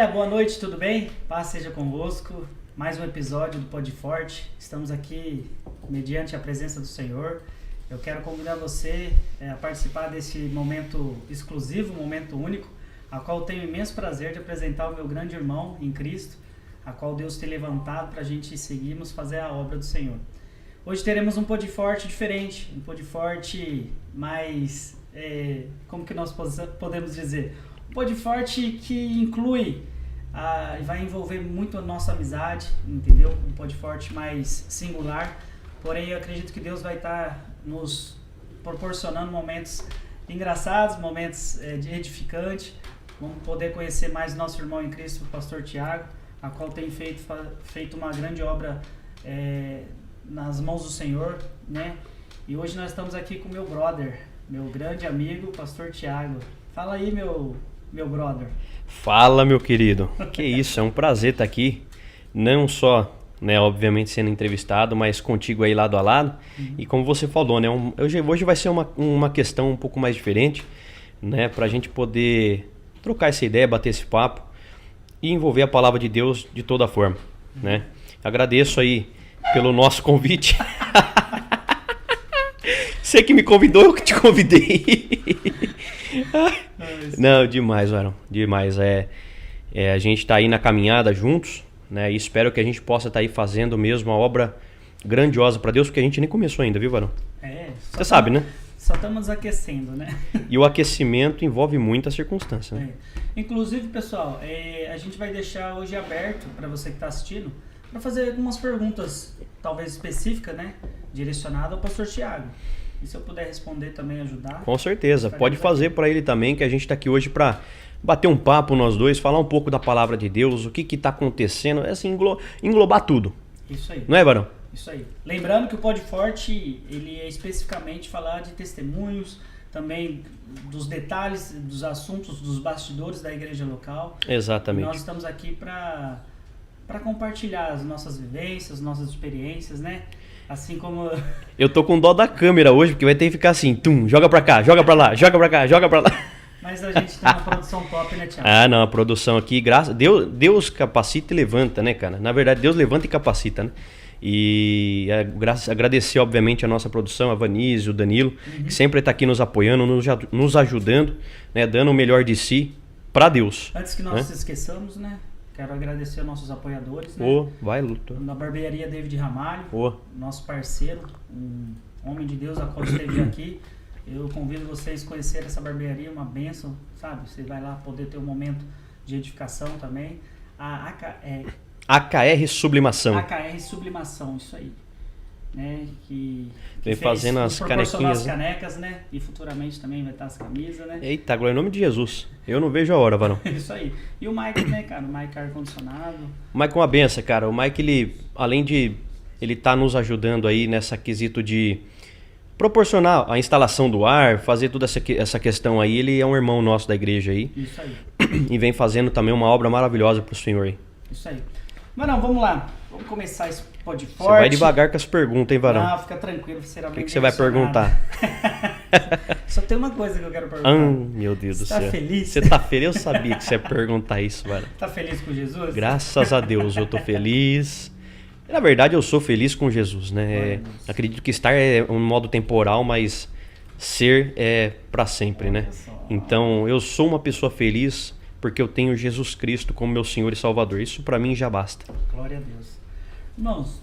boa noite, tudo bem? Paz seja convosco. Mais um episódio do Pod Forte. Estamos aqui mediante a presença do Senhor. Eu quero convidar você a participar desse momento exclusivo, momento único, a qual eu tenho imenso prazer de apresentar o meu grande irmão em Cristo, a qual Deus tem levantado para a gente seguirmos fazer a obra do Senhor. Hoje teremos um Pod Forte diferente, um Pod Forte mais, como que nós podemos dizer? Um Pod Forte que inclui, vai envolver muito a nossa amizade, entendeu? Um Pod Forte mais singular, porém eu acredito que Deus vai estar nos proporcionando momentos engraçados, momentos edificantes. Vamos poder conhecer mais nosso irmão em Cristo, o pastor Tiago, a qual tem feito uma grande obra nas mãos do Senhor, né? E hoje nós estamos aqui com meu brother, meu grande amigo, o pastor Tiago. Fala aí, meu brother. Fala, meu querido. Que isso, é um prazer estar aqui, não só, né, obviamente sendo entrevistado, mas contigo aí lado a lado. E como você falou, né, hoje vai ser uma questão um pouco mais diferente, né, pra gente poder trocar essa ideia, bater esse papo e envolver a palavra de Deus de toda forma, né? Agradeço aí pelo nosso convite. Você que me convidou, eu que te convidei. Não, demais, Varão. Demais. A gente tá aí na caminhada juntos, né? E espero que a gente possa estar aí fazendo mesmo uma obra grandiosa para Deus, porque a gente nem começou ainda, viu, Varão? Você sabe, né? Só estamos aquecendo, né? E o aquecimento envolve muita circunstância, né? Inclusive, pessoal, a gente vai deixar hoje aberto para você que está assistindo, para fazer algumas perguntas, talvez específicas, né? Direcionadas ao pastor Tiago. E se eu puder responder também, ajudar. Com certeza, pode fazer para ele também, que a gente está aqui hoje para bater um papo nós dois, falar um pouco da palavra de Deus, o que está acontecendo, assim, englobar tudo. Isso aí. Não é, Barão? Isso aí. Lembrando que o Pod Forte, ele é especificamente falar de testemunhos, também dos detalhes, dos assuntos, dos bastidores da igreja local. Exatamente. E nós estamos aqui para compartilhar as nossas vivências, nossas experiências, né? Assim como... Eu tô com dó da câmera hoje, porque vai ter que ficar assim, joga pra cá, joga pra lá, joga pra cá, joga pra lá. Mas a gente tem uma produção top, né, Thiago? Ah, não, a produção aqui, Deus capacita e levanta, né, cara? Na verdade, Deus levanta e capacita, né? E agradecer, obviamente, a nossa produção, a Vanise, o Danilo, que sempre está aqui nos apoiando, nos ajudando, né, dando o melhor de si para Deus. Antes que nós nos esqueçamos, né? Quero agradecer aos nossos apoiadores, né? Vai, Luto. Na barbearia David Ramalho, nosso parceiro, um homem de Deus, a qual esteve aqui. Eu convido vocês a conhecerem essa barbearia, uma bênção, sabe? Você vai lá poder ter um momento de edificação também. AKR Sublimação. AKR Sublimação, isso aí. Né? Que vem fazendo as canequinhas. As canecas, né? E futuramente também vai estar as camisas, né? Eita, glória em nome de Jesus. Eu não vejo a hora, Varão. Isso aí. E o Mike, né, cara? O Mike ar-condicionado. O Mike é uma benção, cara. O Mike, ele, além de ele tá nos ajudando aí nessa quesito de proporcionar a instalação do ar, fazer toda essa questão aí, ele é um irmão nosso da igreja aí. Isso aí. E vem fazendo também uma obra maravilhosa pro Senhor aí. Isso aí. Mas não, vamos lá. Vamos começar esse Pod Forte. Você vai devagar com as perguntas, hein, Varão? Não, fica tranquilo. O que você vai perguntar? Só tem uma coisa que eu quero perguntar. Meu Deus do céu. Você tá feliz? Você tá feliz? Eu sabia que você ia perguntar isso, Varão. Tá feliz com Jesus? Pra Deus, eu tô feliz. Na verdade, eu sou feliz com Jesus, né? Acredito que estar é um modo temporal, mas ser é pra sempre, né? Então, eu sou uma pessoa feliz porque eu tenho Jesus Cristo como meu Senhor e Salvador. Isso pra mim já basta. Glória a Deus. Irmãos,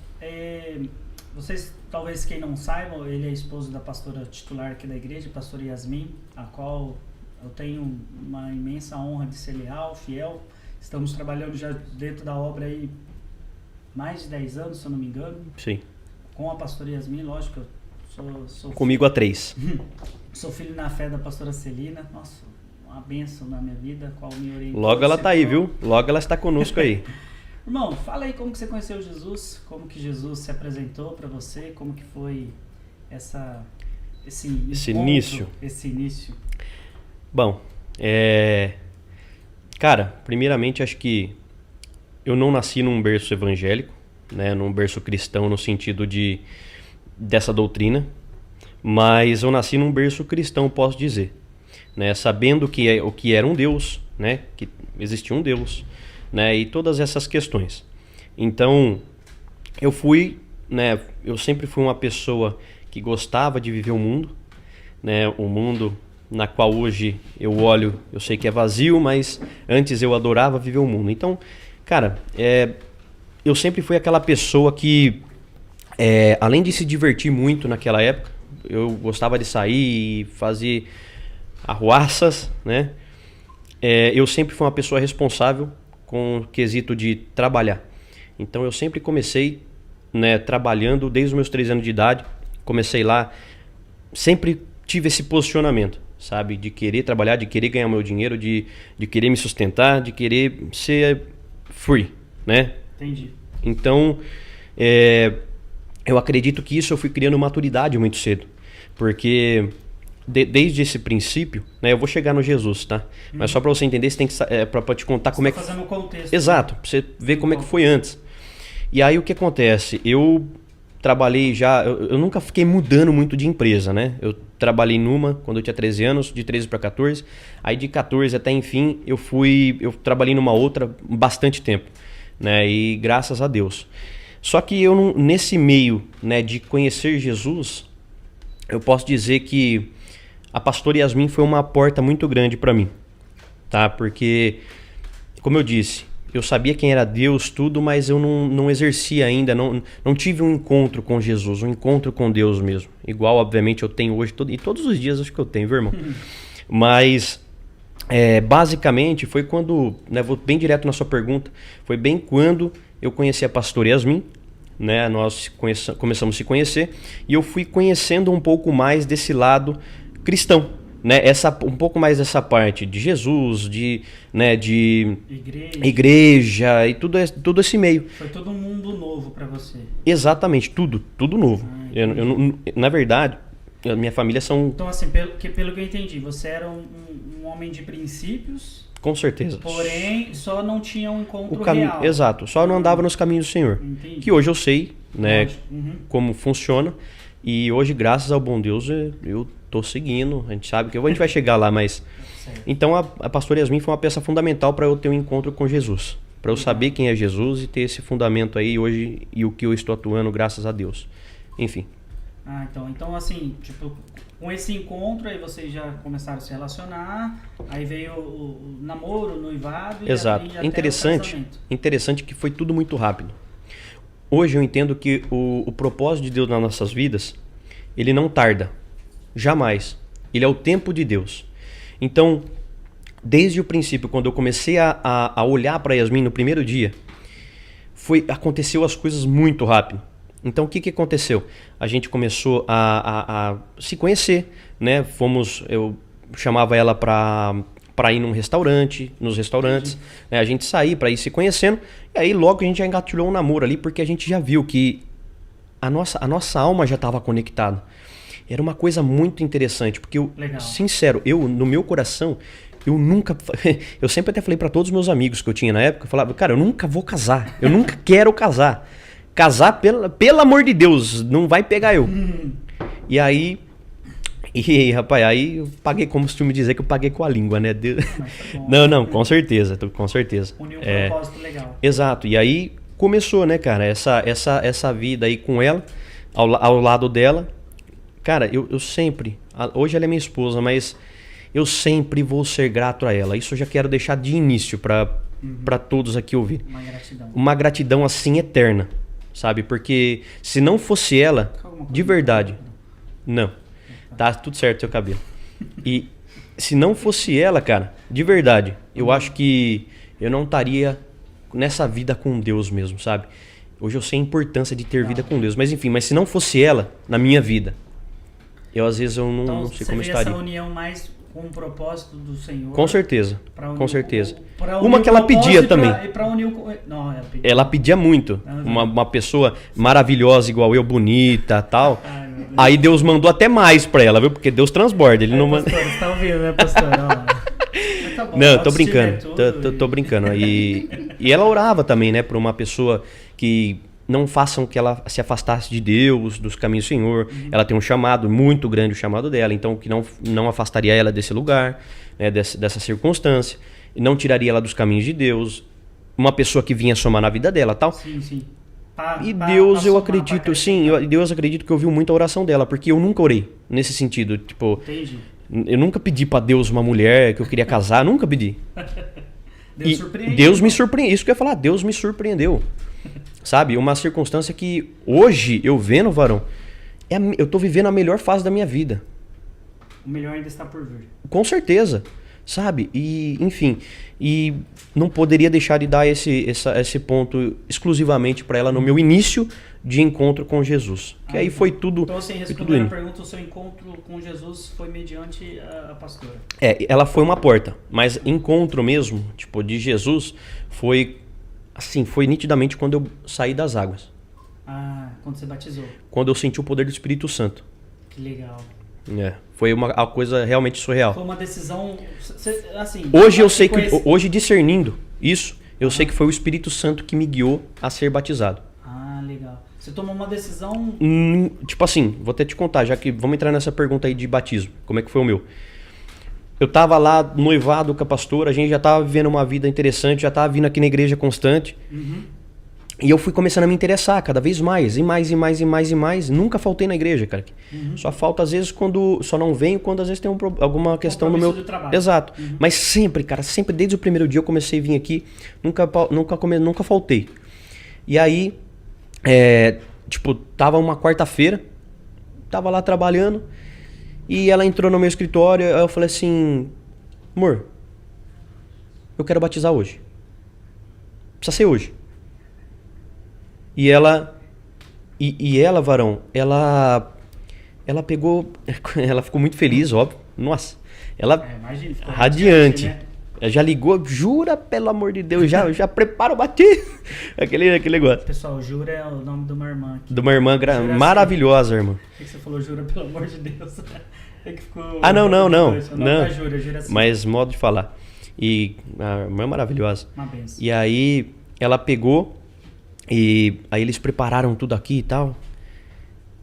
vocês, talvez quem não saibam, ele é esposo da pastora titular aqui da igreja, pastora Yasmin, a qual eu tenho uma imensa honra de ser leal, fiel. Estamos trabalhando já dentro da obra aí mais de 10 anos, se eu não me engano. Sim. Com a pastora Yasmin, lógico, eu sou comigo há 3. Sou filho na fé da pastora Celina. Nossa, uma bênção na minha vida, qual me orientou. Logo ela tá aí, viu? Logo ela está conosco aí. Irmão, fala aí como que você conheceu Jesus, como que Jesus se apresentou para você, como que foi esse início. Esse início. Bom, cara, primeiramente acho que eu não nasci num berço evangélico, né, num berço cristão no sentido dessa doutrina, mas eu nasci num berço cristão, posso dizer, né, sabendo o que era um Deus, né, que existia um Deus, né? E todas essas questões. Então, eu fui, né? Eu sempre fui uma pessoa que gostava de viver o mundo, né? O mundo na qual hoje eu olho, eu sei que é vazio, mas antes eu adorava viver o mundo. Então, cara, eu sempre fui aquela pessoa que, além de se divertir muito naquela época, eu gostava de sair e fazer arruaças, né? Eu sempre fui uma pessoa responsável com o quesito de trabalhar. Então eu sempre comecei, né, trabalhando desde os meus 3 anos de idade. Comecei lá, sempre tive esse posicionamento, sabe? De querer trabalhar, de querer ganhar meu dinheiro, de querer me sustentar, de querer ser free, né? Entendi. Então, eu acredito que isso eu fui criando maturidade muito cedo. Porque desde esse princípio, né, eu vou chegar no Jesus, tá? Mas só para você entender, você tem que para te contar como é que... fazendo o contexto. Exato, para você ver como é que foi antes. E aí o que acontece? Eu trabalhei já... Eu nunca fiquei mudando muito de empresa, né? Eu trabalhei numa quando eu tinha 13 anos, de 13 para 14. Aí de 14 até enfim, eu trabalhei numa outra bastante tempo, né? E graças a Deus. Só que eu não, nesse meio, né, de conhecer Jesus, eu posso dizer que a pastora Yasmin foi uma porta muito grande para mim, tá? Porque, como eu disse, eu sabia quem era Deus, tudo, mas eu não exercia ainda, não tive um encontro com Jesus, um encontro com Deus mesmo. Igual, obviamente, eu tenho hoje, e todos os dias acho que eu tenho, viu, irmão? Mas, basicamente, foi quando, né, vou bem direto na sua pergunta, foi bem quando eu conheci a pastora Yasmin, né? Nós começamos a se conhecer e eu fui conhecendo um pouco mais desse lado cristão, né? Um pouco mais dessa parte de Jesus, né, de igreja e tudo esse meio. Foi todo um mundo novo para você. Exatamente, tudo novo. Na verdade, a minha família são... Então, assim, pelo que eu entendi, você era um homem de princípios... Com certeza. Porém, só não tinha um encontro real. Exato, só não andava nos caminhos do Senhor. Entendi. Que hoje eu sei, né, como funciona. E hoje, graças ao bom Deus, eu tô seguindo. A gente sabe que a gente vai chegar lá, mas... Então, a pastora Yasmin foi uma peça fundamental para eu ter um encontro com Jesus. Para eu saber quem é Jesus e ter esse fundamento aí hoje e o que eu estou atuando, graças a Deus. Enfim. Então assim, tipo, com esse encontro aí vocês já começaram a se relacionar, aí veio o namoro, o noivado... Exato. Interessante que foi tudo muito rápido. Hoje eu entendo que o propósito de Deus nas nossas vidas, ele não tarda. Jamais. Ele é o tempo de Deus. Então, desde o princípio, quando eu comecei a olhar para Yasmin no primeiro dia, aconteceu as coisas muito rápido. Então, o que aconteceu? A gente começou a se conhecer, né? Eu chamava ela para ir nos restaurantes, né? A gente sair para ir se conhecendo, e aí logo a gente já engatilhou um namoro ali, porque a gente já viu que a nossa alma já estava conectada. Era uma coisa muito interessante, porque sincero, no meu coração, eu sempre até falei para todos os meus amigos que eu tinha na época, eu falava, cara, eu nunca vou casar, eu nunca quero casar. Casar, pelo amor de Deus, não vai pegar eu. E aí, rapaz, aí eu paguei, como costumo dizer, que eu paguei com a língua, né? Não, com certeza. Uniu um propósito legal. Exato, e aí começou, né, cara, essa vida aí com ela, ao lado dela. Cara, eu sempre, hoje ela é minha esposa, mas eu sempre vou ser grato a ela. Isso eu já quero deixar de início para todos aqui ouvir. Uma gratidão assim eterna. Sabe? Porque se não fosse ela, de verdade... Não. Tá tudo certo, seu cabelo. E se não fosse ela, cara, de verdade, eu acho que eu não estaria nessa vida com Deus mesmo, sabe? Hoje eu sei a importância de ter vida com Deus. Mas enfim, se não fosse ela na minha vida, às vezes eu não sei como estaria. Essa união mais com o propósito do Senhor. Com certeza. Com certeza. Uma que ela pedia também. Ela pedia muito. Uma pessoa maravilhosa igual eu, bonita, tal. Ai, aí Deus mandou até mais pra ela, viu? Porque Deus transborda, ele não manda. Pastor, você tá ouvindo, né, pastor? Tá bom, não, tô brincando. Tô brincando. E ela orava também, né, pra uma pessoa que não façam que ela se afastasse de Deus, dos caminhos do Senhor. Ela tem um chamado, muito grande o chamado dela, então que não afastaria ela desse lugar, né, dessa circunstância, e não tiraria ela dos caminhos de Deus. uma pessoa que vinha somar na vida dela, tal. Sim, sim. E Deus, eu acredito, sim, Deus acredito que ouviu muito a oração dela, porque eu nunca orei nesse sentido, tipo, Entendi. eu nunca pedi pra Deus uma mulher que eu queria casar, nunca pedi. Deus surpreendeu. Deus me surpreendeu, isso que eu ia falar, Deus me surpreendeu. Sabe, uma circunstância que hoje eu vendo, varão, eu tô vivendo a melhor fase da minha vida. O melhor ainda está por vir. Com certeza, sabe? E, enfim, e não poderia deixar de dar esse ponto exclusivamente para ela no meu início de encontro com Jesus. Que aí foi tudo. Então, assim, respondendo a pergunta, o seu encontro com Jesus foi mediante a pastora? Ela foi uma porta, mas encontro mesmo, tipo, de Jesus, foi assim, foi nitidamente quando eu saí das águas. Ah, quando você batizou. Quando eu senti o poder do Espírito Santo. Que legal. Foi uma coisa realmente surreal. Foi uma decisão, assim... Hoje eu sei que, hoje discernindo isso, eu sei que foi o Espírito Santo que me guiou a ser batizado. Ah, legal. Você tomou uma decisão... Tipo assim, vou até te contar, já que vamos entrar nessa pergunta aí de batismo. Como é que foi o meu? Eu tava lá noivado com a pastora, a gente já tava vivendo uma vida interessante, já tava vindo aqui na igreja constante. E eu fui começando a me interessar cada vez mais, e mais. Nunca faltei na igreja, cara. Só falta às vezes quando... Só não venho quando às vezes tem alguma questão no meu... Exato. Mas sempre, cara, sempre desde o primeiro dia eu comecei a vir aqui, nunca faltei. E aí, tipo, tava uma quarta-feira, tava lá trabalhando, e ela entrou no meu escritório, aí eu falei assim, amor, eu quero batizar hoje. Precisa ser hoje. E ela, varão, ela pegou, ela ficou muito feliz, óbvio. Nossa, ela imagina, radiante. Né? Já ligou, jura, pelo amor de Deus, já prepara o batismo. aquele negócio. Pessoal, Jura é o nome de uma irmã aqui. De uma irmã maravilhosa, irmã. Por que você falou Jura, pelo amor de Deus? É que ficou... Não. Jura assim. Mas modo de falar. E a irmã é maravilhosa. Uma benção. E aí ela pegou... E aí eles prepararam tudo aqui e tal.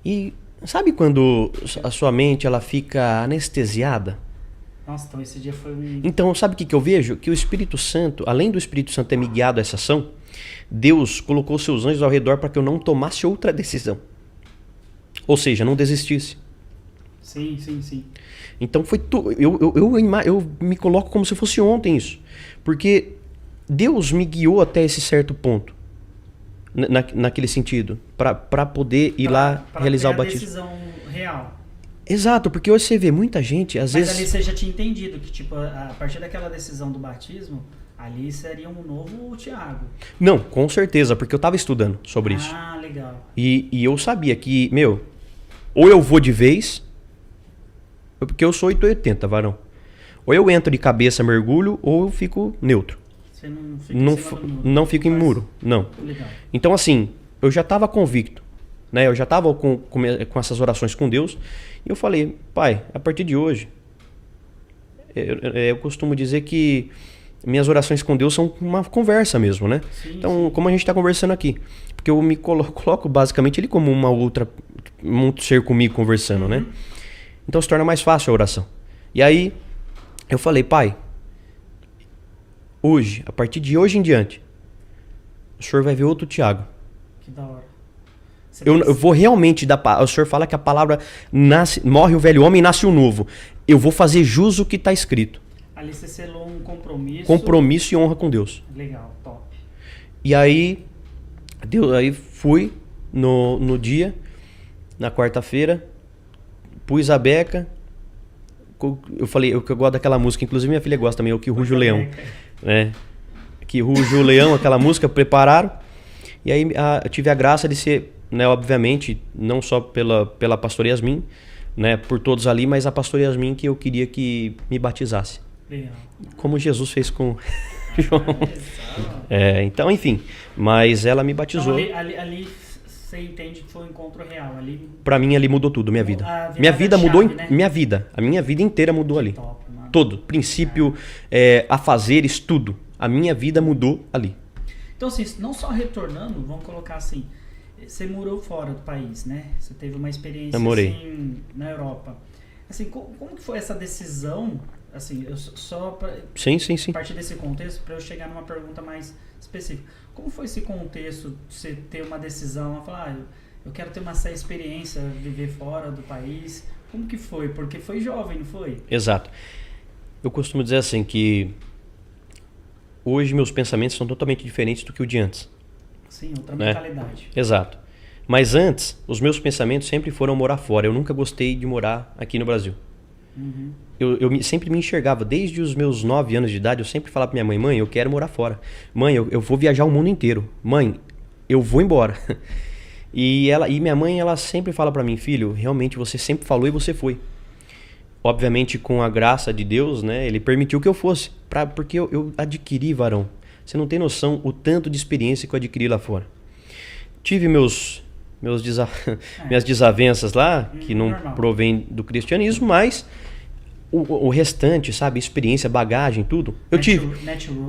E sabe quando a sua mente ela fica anestesiada? Nossa, então esse dia foi Então sabe o que eu vejo? Que o Espírito Santo, além do Espírito Santo ter me guiado a essa ação, Deus colocou seus anjos ao redor para que eu não tomasse outra decisão. Ou seja, não desistisse. Sim. Então foi tudo. Eu me coloco como se fosse ontem isso. Porque Deus me guiou até esse certo ponto. Naquele sentido, para poder ir lá realizar o batismo. Decisão real. Exato, porque hoje você vê muita gente, às vezes... Mas ali você já tinha entendido que, tipo, a partir daquela decisão do batismo, ali seria um novo Tiago. Não, com certeza, porque eu estava estudando sobre isso. Ah, legal. E eu sabia que, ou eu vou de vez, porque eu sou 880, varão. Ou eu entro de cabeça, mergulho, ou eu fico neutro. Você não fica não fico em muro, não. Legal. Então, assim, eu já estava convicto, né? Eu já estava com essas orações com Deus. E eu falei, pai, a partir de hoje, eu costumo dizer que minhas orações com Deus são uma conversa mesmo, né? Então, como a gente está conversando aqui. Porque eu me coloco basicamente ele como um ser comigo conversando, né? Então se torna mais fácil a oração. E aí, eu falei, pai, hoje, a partir de hoje em diante, o senhor vai ver outro Tiago. Que da hora. Eu vou realmente dar... O senhor fala que a palavra morre o velho homem e nasce o novo. Eu vou fazer jus o que está escrito. Ali você selou um compromisso. Compromisso e honra com Deus. Legal, top. E aí, aí fui no dia, na quarta-feira, pus a beca. Eu falei, eu gosto daquela música, inclusive minha filha gosta também, é o Que Ruge o Leão. Que Ruge o Leão, aquela música, prepararam. E aí eu tive a graça de ser, né, obviamente, não só pela pastora Yasmin, né, por todos ali, mas a pastora Yasmin que eu queria que me batizasse. Legal. Como Jesus fez com João. Então, enfim, mas ela me batizou. Então, ali você entende que foi um encontro real. Pra mim, ali mudou tudo, minha vida. Minha vida mudou, né? A minha vida inteira mudou ali. Top, mano. Todo, princípio, afazeres, tudo. A minha vida mudou ali. Então, assim, não só retornando, vamos colocar assim, você morou fora do país, né? Você teve uma experiência assim, na Europa. Assim, como que foi essa decisão? Assim, eu só para sim. a partir desse contexto, para eu chegar numa pergunta mais específica. Como foi esse contexto de você ter uma decisão, a falar, eu quero ter essa experiência, viver fora do país? Como que foi? Porque foi jovem, não foi? Exato. Eu costumo dizer assim que hoje meus pensamentos são totalmente diferentes do que o de antes. Sim, outra mentalidade. Exato. Mas antes, os meus pensamentos sempre foram morar fora. Eu nunca gostei de morar aqui no Brasil. Uhum. Eu sempre me enxergava, desde os meus 9 anos de idade, eu sempre falava pra minha mãe, eu quero morar fora. Mãe, eu vou viajar o mundo inteiro. Mãe, eu vou embora. E minha mãe, ela sempre fala pra mim, filho, realmente você sempre falou e você foi. Obviamente com a graça de Deus, né, ele permitiu que eu fosse. Porque eu adquiri, varão. Você não tem noção o tanto de experiência que eu adquiri lá fora. Tive minhas desavenças lá, que não provém do cristianismo, mas o restante, sabe, experiência, bagagem, tudo, eu tive.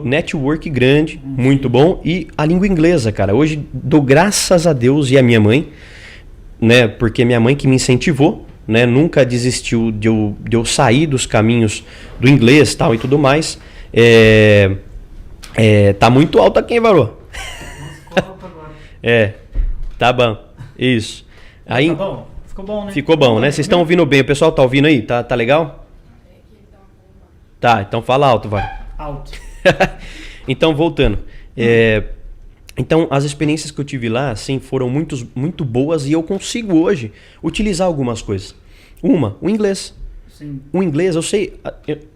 Network grande, muito bom, e a língua inglesa, cara. Hoje dou graças a Deus e a minha mãe, né, porque minha mãe que me incentivou, né, nunca desistiu de eu sair dos caminhos do inglês, tal e tudo mais. Tá muito alto aqui, hein, varô? Tá bom, isso. Aí, tá bom? Ficou bom, né? Ficou bom, né? Vocês estão ouvindo bem? O pessoal tá ouvindo aí? Tá legal? Tá, então fala alto, vai. Alto. Então, voltando. Então, as experiências que eu tive lá, assim, foram muito boas e eu consigo hoje utilizar algumas coisas. O inglês. Sim. O inglês, eu sei...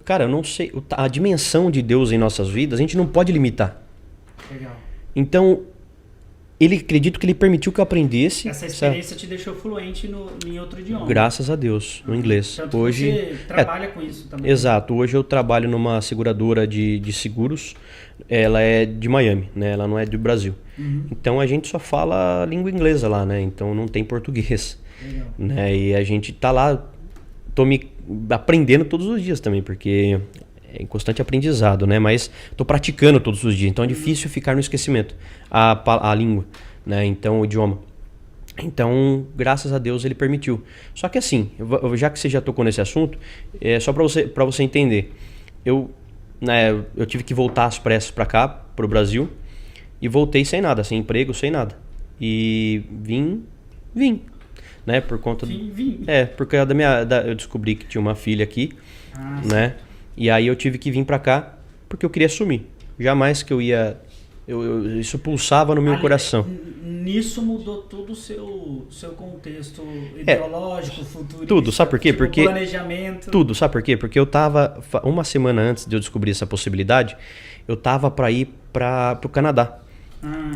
Cara, eu não sei... A dimensão de Deus em nossas vidas, a gente não pode limitar. Legal. Então... acredito que ele permitiu que eu aprendesse. Essa experiência te deixou fluente em outro idioma. Graças a Deus, no inglês. Tanto hoje você trabalha com isso também. Exato. Hoje eu trabalho numa seguradora de seguros. Ela é de Miami, né? Ela não é do Brasil. Uhum. Então a gente só fala língua inglesa lá, né? Então não tem português. Legal. Né? E a gente tá lá, tô me aprendendo todos os dias também, porque é em constante aprendizado, né? Mas tô praticando todos os dias, então é difícil ficar no esquecimento a língua, né? Então o idioma. Então, graças a Deus ele permitiu. Só que assim, já que você já tocou nesse assunto, só para você entender, eu tive que voltar às pressas para cá, pro Brasil, e voltei sem nada, sem emprego, sem nada. E vim, né? Por conta por causa eu descobri que tinha uma filha aqui, né? E aí eu tive que vir pra cá porque eu queria assumir. Jamais que eu ia... isso pulsava no meu coração. Nisso mudou todo o seu contexto ideológico, futurista. Tudo, sabe por quê? Porque planejamento. Tudo, sabe por quê? Porque eu tava... Uma semana antes de eu descobrir essa possibilidade, eu tava pra ir pro Canadá.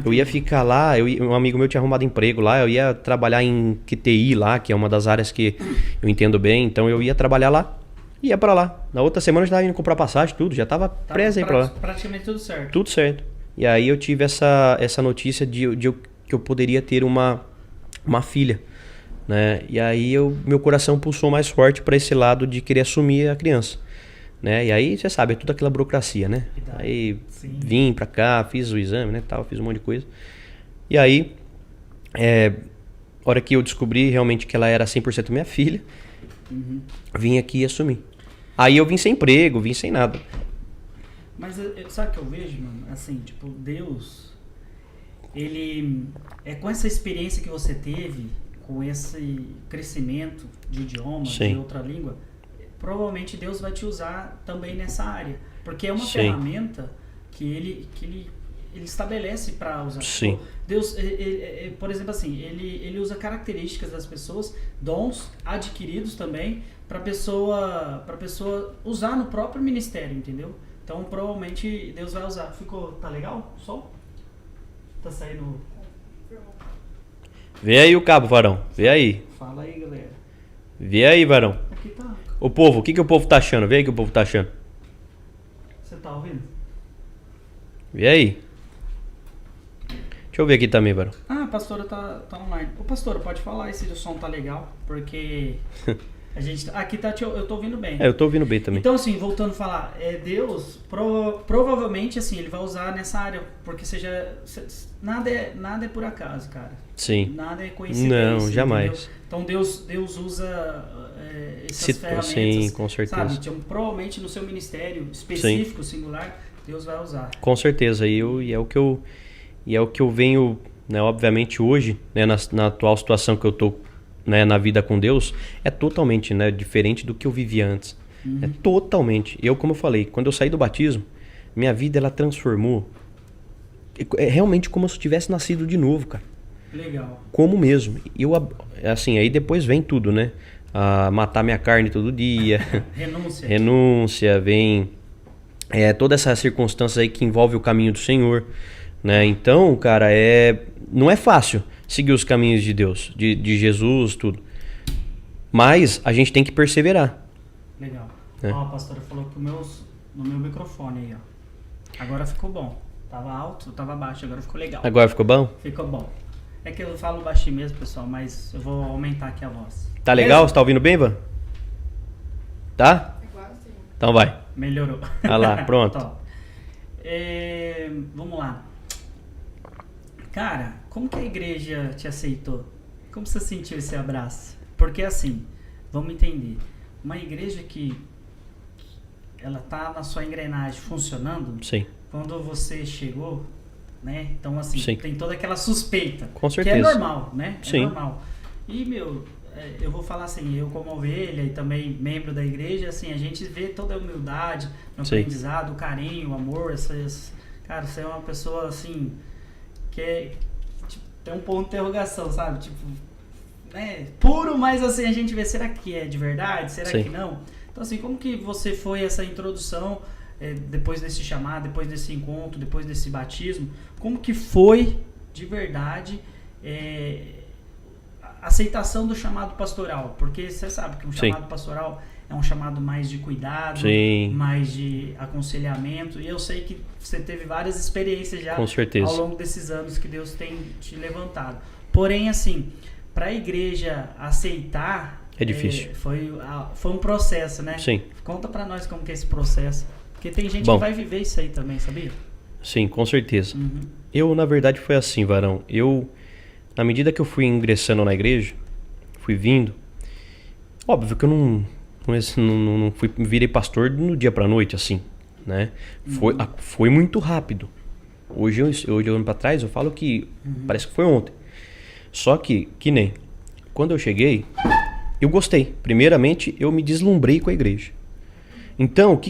Eu ia ficar lá, um amigo meu tinha arrumado emprego lá, eu ia trabalhar em QTI lá, que é uma das áreas que eu entendo bem, então eu ia trabalhar lá. Ia pra lá. Na outra semana eu já tava indo comprar passagem, tudo. Já tava preso aí pra lá. Praticamente tudo certo. Tudo certo. E aí eu tive essa notícia que eu poderia ter uma filha, né? E aí meu coração pulsou mais forte pra esse lado de querer assumir a criança, né? E aí, você sabe, é tudo aquela burocracia, né? Aí vim pra cá, fiz o exame, né, tal, fiz um monte de coisa. E aí, a hora que eu descobri realmente que ela era 100% minha filha, vim aqui e assumi. Aí eu vim sem emprego, vim sem nada. Mas sabe o que eu vejo, mano? Assim, tipo, Deus, ele com essa experiência que você teve, com esse crescimento de idioma, de outra língua, provavelmente Deus vai te usar também nessa área. Porque é uma ferramenta que ele estabelece para usar. Sim. Deus, por exemplo, assim, ele usa características das pessoas, dons adquiridos também, para pessoa usar no próprio ministério, entendeu? Então, provavelmente Deus vai usar. Tá legal o som? Tá saindo. Vê aí o cabo, varão. Vê aí. Fala aí, galera. Vê aí, varão. Aqui tá. O povo, o que o povo tá achando? Vê aí o que o povo tá achando. Você tá ouvindo? Vê aí. Deixa eu ver aqui também, varão. A pastora tá online. Ô, pastora, pode falar aí se o som tá legal, porque a gente aqui eu tô ouvindo bem. Eu tô ouvindo bem também. Então, assim, voltando a falar, Deus provavelmente, assim, ele vai usar nessa área, porque nada é por acaso, cara. Sim. Nada é coincidência. Não, jamais. Entendeu? Então, Deus usa essas ferramentas. Sim, com certeza. Sabe? Então, provavelmente no seu ministério específico, singular, Deus vai usar. Com certeza. E é o que eu venho, né, obviamente hoje, né, na atual situação que eu tô, né, na vida com Deus, é totalmente, né, diferente do que eu vivia antes. É totalmente. Como eu falei, quando eu saí do batismo, minha vida ela transformou. É realmente como se eu tivesse nascido de novo, cara. Legal. Como mesmo. Assim, aí depois vem tudo, né? Matar minha carne todo dia. Renúncia, vem toda essa circunstância aí que envolve o caminho do Senhor, né? Então, cara, não é fácil seguir os caminhos de Deus, de Jesus, tudo. Mas a gente tem que perseverar. Legal. Ó, a pastora falou que no meu microfone aí, ó. Agora ficou bom. Tava alto, tava baixo, agora ficou legal. Agora ficou bom? Ficou bom. É que eu falo baixinho mesmo, pessoal, mas eu vou aumentar aqui a voz. Tá legal? Você tá ouvindo bem, Van? Tá? Agora sim. Então vai. Melhorou. Ah lá, pronto. Vamos lá. Cara, como que a igreja te aceitou? Como você sentiu esse abraço? Porque assim, vamos entender. Uma igreja que ela tá na sua engrenagem funcionando. Sim. Quando você chegou, né? Então assim, Sim. tem toda aquela suspeita. Com certeza. Que é normal, né? É Sim. normal. E, eu vou falar assim, eu como ovelha e também membro da igreja, assim, a gente vê toda a humildade, o aprendizado, o carinho, o amor, cara, você é uma pessoa assim, que tipo, tem um ponto de interrogação, sabe? Tipo, né? Puro, mas assim, a gente vê, será que é de verdade? Será Sim. que não? Então assim, como que você foi essa introdução, depois desse chamado, depois desse encontro, depois desse batismo, como que foi de verdade a aceitação do chamado pastoral? Porque você sabe que um chamado pastoral é um chamado mais de cuidado, mais de aconselhamento, e eu sei que você teve várias experiências já ao longo desses anos que Deus tem te levantado. Porém, assim, para a igreja aceitar, é difícil. Foi um processo, né? Sim. Conta para nós como que é esse processo, porque tem gente que vai viver isso aí também, sabia? Sim, com certeza. Eu, na verdade, foi assim, Varão. Na medida que eu fui ingressando na igreja, fui vindo, óbvio que eu não virei pastor no dia pra noite, assim, né? Foi muito rápido. Hoje olhando pra trás, eu falo que parece que foi ontem. Só que nem, quando eu cheguei, eu gostei. Primeiramente, eu me deslumbrei com a igreja. Então,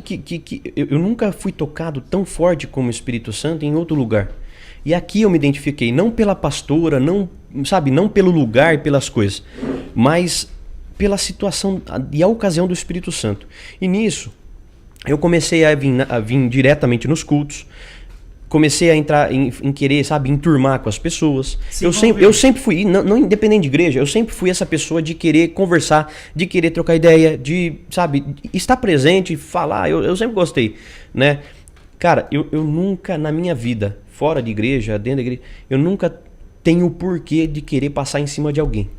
eu nunca fui tocado tão forte como o Espírito Santo em outro lugar. E aqui eu me identifiquei, não pela pastora, não pelo lugar, pelas coisas, mas pela situação e a ocasião do Espírito Santo. E nisso, eu comecei a vir diretamente nos cultos, comecei a entrar em querer, enturmar com as pessoas. Eu sempre fui, não independente de igreja, eu sempre fui essa pessoa de querer conversar, de querer trocar ideia, de estar presente, falar. Eu sempre gostei, né? Cara, eu nunca na minha vida, fora de igreja, dentro da igreja, eu nunca tenho o porquê de querer passar em cima de alguém.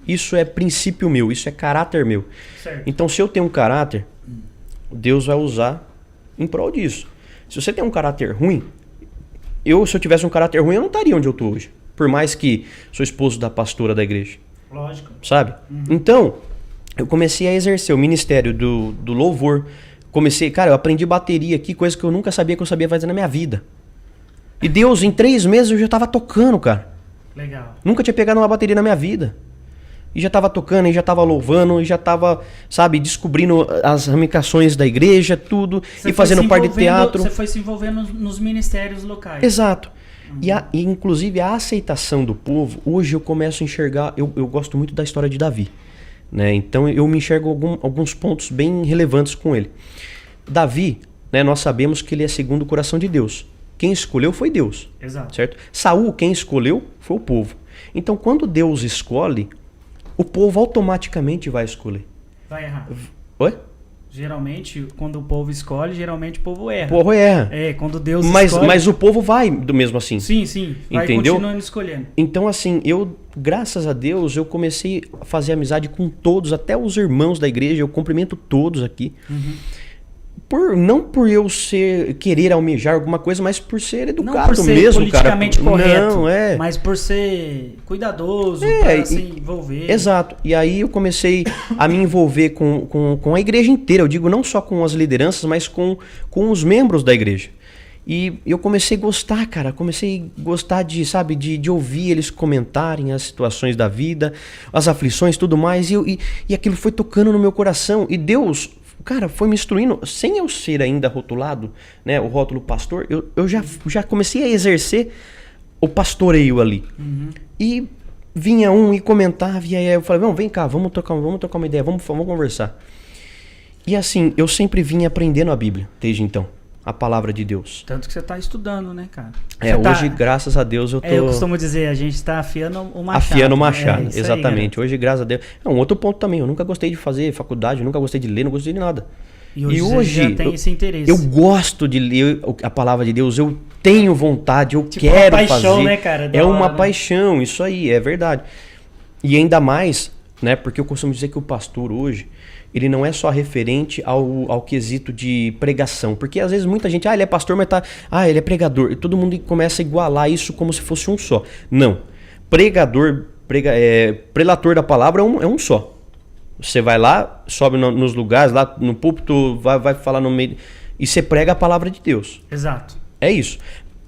Isso é princípio meu, isso é caráter meu. Certo. Então, se eu tenho um caráter, Deus vai usar em prol disso. Se você tem um caráter ruim, se eu tivesse um caráter ruim, eu não estaria onde eu estou hoje. Por mais que sou esposo da pastora da igreja. Lógico. Sabe? Então, eu comecei a exercer o ministério do louvor. Eu aprendi bateria aqui, coisa que eu nunca sabia que eu sabia fazer na minha vida. E Deus, em 3 meses eu já estava tocando, cara. Legal. Nunca tinha pegado uma bateria na minha vida. E já estava tocando, e já estava louvando, e já estava, descobrindo as ramificações da igreja, tudo. E fazendo parte de teatro. Você foi se envolvendo nos ministérios locais. Exato. E inclusive a aceitação do povo, hoje eu começo a enxergar, eu gosto muito da história de Davi. Né? Então eu me enxergo alguns pontos bem relevantes com ele. Davi, né, nós sabemos que ele é segundo o coração de Deus. Quem escolheu foi Deus. Exato. Certo? Saul, quem escolheu foi o povo. Então quando Deus escolhe, o povo automaticamente vai escolher. Vai errar. Oi? Geralmente, quando o povo escolhe, geralmente o povo erra. O povo erra. Quando Deus escolhe... Mas o povo vai do mesmo assim. Sim. Vai continuando escolhendo. Então, assim, graças a Deus, eu comecei a fazer amizade com todos, até os irmãos da igreja, eu cumprimento todos aqui. Não por eu querer almejar alguma coisa, mas por ser educado não por ser mesmo, politicamente cara. correto, não, mas por ser cuidadoso, para se envolver. Exato. E aí eu comecei a me envolver com a igreja inteira. Eu digo não só com as lideranças, mas com os membros da igreja. E eu comecei a gostar, cara. Comecei a gostar de, sabe, de ouvir eles comentarem as situações da vida, as aflições, tudo mais. E aquilo foi tocando no meu coração. E Deus, cara, foi me instruindo, sem eu ser ainda rotulado, né, o rótulo pastor, eu já comecei a exercer o pastoreio ali. E vinha um e comentava, e aí eu falei, vem cá, vamos trocar uma ideia, vamos conversar. E assim, eu sempre vim aprendendo a Bíblia, desde então. A palavra de Deus. Tanto que você está estudando, né, cara? Hoje, graças a Deus, eu tô... eu costumo dizer, a gente está afiando o machado. Afiando o machado, exatamente. Aí, hoje, graças a Deus... Um outro ponto também, eu nunca gostei de fazer faculdade, eu nunca gostei de ler, não gostei de nada. E hoje já tem esse interesse. Eu gosto de ler a palavra de Deus, eu tenho vontade, eu tipo quero uma paixão, fazer. Né, cara? É uma paixão, isso aí, é verdade. E ainda mais, né, porque eu costumo dizer que o pastor hoje... ele não é só referente ao quesito de pregação. Porque às vezes muita gente, ele é pastor, mas ele é pregador. E todo mundo começa a igualar isso como se fosse um só. Não. Prelator da palavra é um só. Você vai lá, sobe nos lugares, lá no púlpito, vai falar no meio... e você prega a palavra de Deus. Exato. É isso.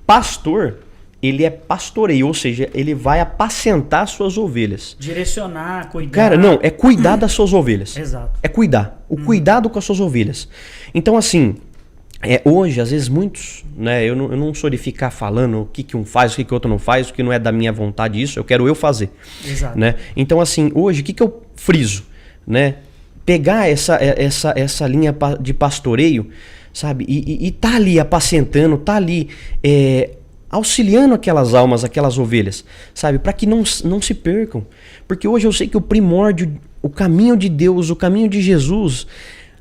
Pastor... ele é pastoreio, ou seja, ele vai apacentar suas ovelhas. Direcionar, cuidar. Cara, não, é cuidar das suas ovelhas. Exato. É cuidar. O cuidado com as suas ovelhas. Então, assim, hoje, às vezes, muitos, né, eu não sou de ficar falando o que um faz, o que outro não faz, o que não é da minha vontade isso, eu quero eu fazer. Exato. Né? Então, assim, hoje, o que eu friso? Né? Pegar essa linha de pastoreio, sabe? E tá ali apacentando, tá ali... auxiliando aquelas almas, aquelas ovelhas, sabe? Para que não se percam. Porque hoje eu sei que o primórdio, o caminho de Deus, o caminho de Jesus,